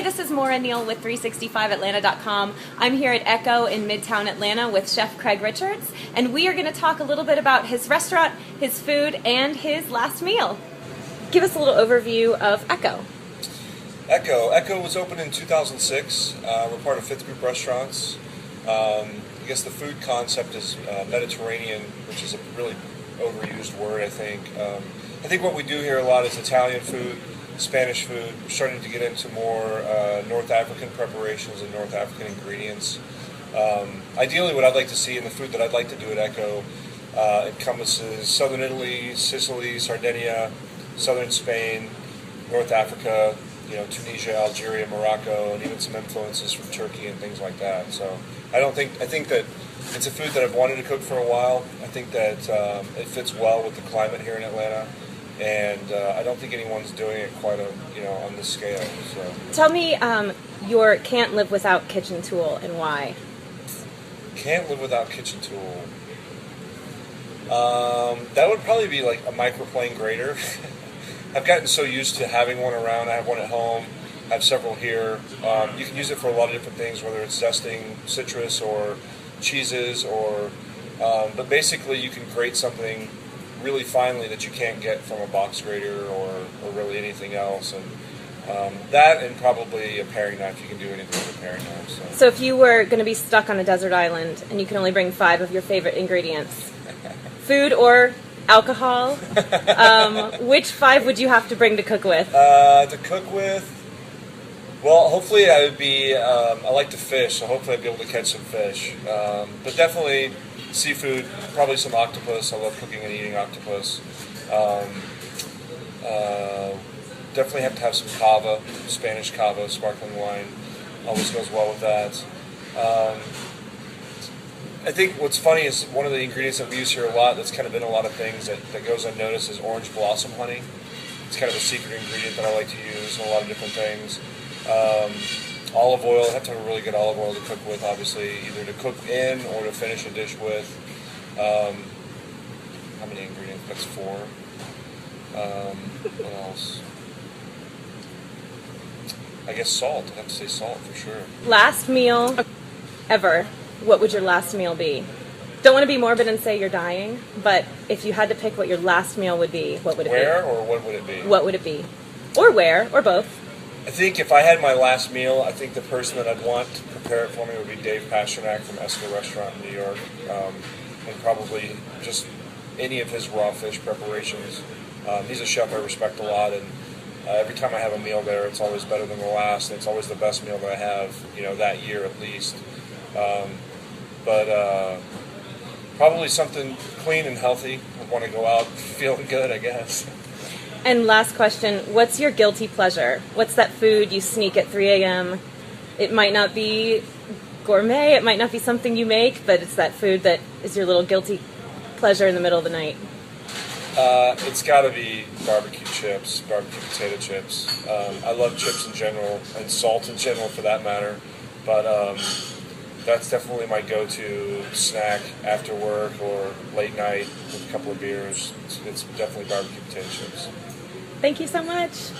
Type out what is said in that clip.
this is Maura Neal with 365Atlanta.com. I'm here at Ecco in Midtown Atlanta with Chef Craig Richards, and we are going to talk a little bit about his restaurant, his food, and his last meal. Give us a little overview of Ecco. Ecco was opened in 2006. We're part of Fifth Group Restaurants. I guess the food concept is Mediterranean, which is a really overused word, I think. I think what we do here a lot is Italian food, Spanish food. We're starting to get into more North African preparations and North African ingredients. Ideally, what I'd like to see in the food that I'd like to do at Ecco encompasses Southern Italy, Sicily, Sardinia, Southern Spain, North Africa, Tunisia, Algeria, Morocco, and even some influences from Turkey and things like that. So I think that it's a food that I've wanted to cook for a while. I think that it fits well with the climate here in Atlanta, and I don't think anyone's doing it quite on this scale. So tell me your can't live without kitchen tool and why. Can't live without kitchen tool. That would probably be like a microplane grater. I've gotten so used to having one around. I have one at home. I have several here. You can use it for a lot of different things, whether it's zesting citrus or cheeses, but basically you can grate something really finely that you can't get from a box grater or really anything else. And that and probably a paring knife. You can do anything with a paring knife. So if you were going to be stuck on a desert island and you can only bring 5 of your favorite ingredients, food or alcohol, which 5 would you have to bring to cook with? Well, hopefully I would be, I like to fish, so hopefully I'd be able to catch some fish. But definitely seafood, probably some octopus. I love cooking and eating octopus. Definitely have to have some cava, Spanish cava, sparkling wine. Always goes well with that. I think what's funny is one of the ingredients that we use here a lot that's kind of in a lot of things that goes unnoticed is orange blossom honey. It's kind of a secret ingredient that I like to use in a lot of different things. Olive oil, I have to have a really good olive oil to cook with, obviously, either to cook in or to finish a dish with. How many ingredients? That's 4. What else? I guess salt. I have to say salt for sure. Last meal ever. What would your last meal be? Don't want to be morbid and say you're dying, but if you had to pick what your last meal would be, what would it be? Where or what would it be? What would it be? Or where, or both. I think if I had my last meal, I think the person that I'd want to prepare it for me would be Dave Pasternak from Ecco Restaurant in New York, and probably just any of his raw fish preparations. He's a chef I respect a lot, and every time I have a meal there, it's always better than the last, and it's always the best meal that I have, that year at least. But probably something clean and healthy. I want to go out feeling good, I guess. And last question, what's your guilty pleasure? What's that food you sneak at 3 a.m.? It might not be gourmet, it might not be something you make, but it's that food that is your little guilty pleasure in the middle of the night. It's got to be barbecue chips, barbecue potato chips. I love chips in general, and salt in general for that matter, but that's definitely my go-to snack after work or late night with a couple of beers. It's definitely barbecue potato chips. Thank you so much.